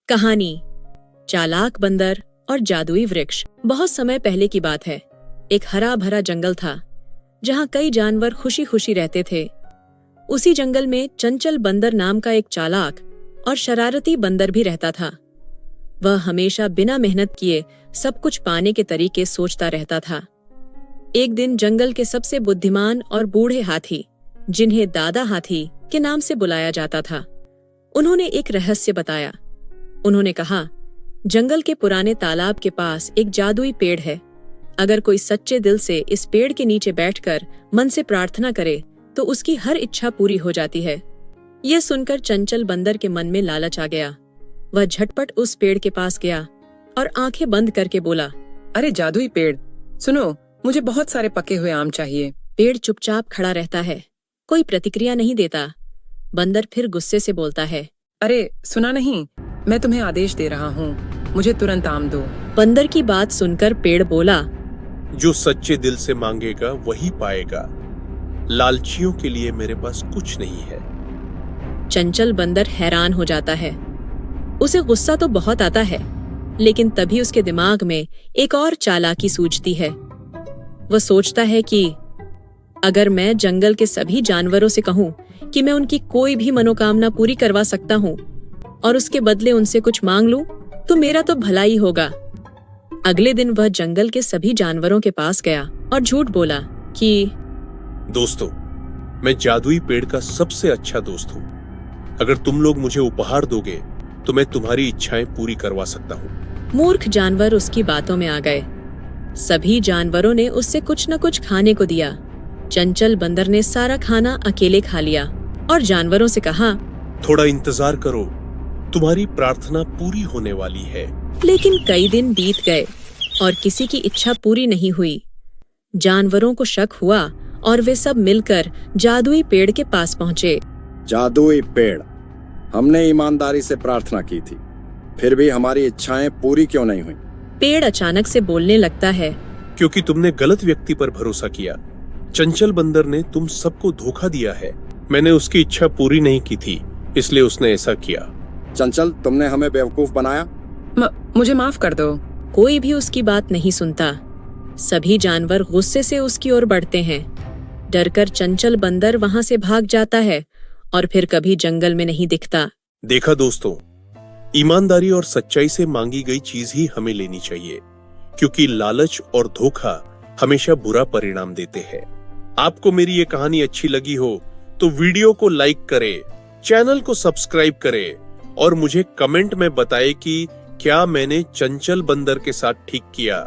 कहानी चालाक बंदर और जादुई वृक्ष। बहुत समय पहले की बात है। एक हरा भरा जंगल था जहाँ कई जानवर खुशी खुशी रहते थे। उसी जंगल में चंचल बंदर नाम का एक चालाक और शरारती बंदर भी रहता था। वह हमेशा बिना मेहनत किए सब कुछ पाने के तरीके सोचता रहता था। एक दिन जंगल के सबसे बुद्धिमान और बूढ़े हाथी, जिन्हें दादा हाथी के नाम से बुलाया जाता था, उन्होंने एक रहस्य बताया। उन्होंने कहा, जंगल के पुराने तालाब के पास एक जादुई पेड़ है। अगर कोई सच्चे दिल से इस पेड़ के नीचे बैठकर मन से प्रार्थना करे तो उसकी हर इच्छा पूरी हो जाती है। यह सुनकर चंचल बंदर के मन में लालच आ गया। वह झटपट उस पेड़ के पास गया और आंखें बंद करके बोला, अरे जादुई पेड़, सुनो, मुझे बहुत सारे पके हुए आम चाहिए। पेड़ चुपचाप खड़ा रहता है, कोई प्रतिक्रिया नहीं देता। बंदर फिर गुस्से से बोलता है, अरे सुना नहीं, मैं तुम्हें आदेश दे रहा हूँ, मुझे तुरंत आम दो। बंदर की बात सुनकर पेड़ बोला, जो सच्चे दिल से मांगेगा वही पाएगा। लालचियों के लिए मेरे पास कुछ नहीं है। चंचल बंदर हैरान हो जाता है। उसे गुस्सा तो बहुत आता है, लेकिन तभी उसके दिमाग में एक और चालाकी सूझती है। वह सोचता है कि अगर मैं जंगल के सभी जानवरों से कहूं कि मैं उनकी कोई भी मनोकामना पूरी करवा सकता हूं और उसके बदले उनसे कुछ मांग लूं, तो मेरा तो भला ही होगा। अगले दिन वह जंगल के सभी जानवरों के पास गया और झूठ बोला कि दोस्तों, मैं जादुई पेड़ का सबसे अच्छा दोस्त हूँ। अगर तुम लोग मुझे उपहार दोगे तो मैं तुम्हारी इच्छाएं पूरी करवा सकता हूँ। मूर्ख जानवर उसकी बातों में आ गए। सभी जानवरों ने उससे कुछ न कुछ खाने को दिया। चंचल बंदर ने सारा खाना अकेले खा लिया और जानवरों से कहा, थोड़ा इंतजार करो, तुम्हारी प्रार्थना पूरी होने वाली है। लेकिन कई दिन बीत गए और किसी की इच्छा पूरी नहीं हुई। जानवरों को शक हुआ और वे सब मिलकर जादुई पेड़ के पास पहुँचे। जादुई पेड़, हमने ईमानदारी से प्रार्थना की थी, फिर भी हमारी इच्छाएं पूरी क्यों नहीं हुई? पेड़ अचानक से बोलने लगता है, क्योंकि तुमने गलत व्यक्ति पर भरोसा किया। चंचल बंदर ने तुम सबको धोखा दिया है। मैंने उसकी इच्छा पूरी नहीं की थी, इसलिए उसने ऐसा किया। चंचल, तुमने हमें बेवकूफ बनाया। मुझे माफ कर दो। कोई भी उसकी बात नहीं सुनता। सभी जानवर गुस्से से उसकी ओर बढ़ते हैं। डरकर चंचल बंदर वहां से भाग जाता है और फिर कभी जंगल में नहीं दिखता। देखा दोस्तों, ईमानदारी और सच्चाई से मांगी गई चीज ही हमें लेनी चाहिए, क्योंकि लालच और धोखा हमेशा बुरा परिणाम देते हैं। आपको मेरी ये कहानी अच्छी लगी हो तो वीडियो को लाइक करें, चैनल को सब्सक्राइब करें और मुझे कमेंट में बताएं कि क्या मैंने चंचल बंदर के साथ ठीक किया।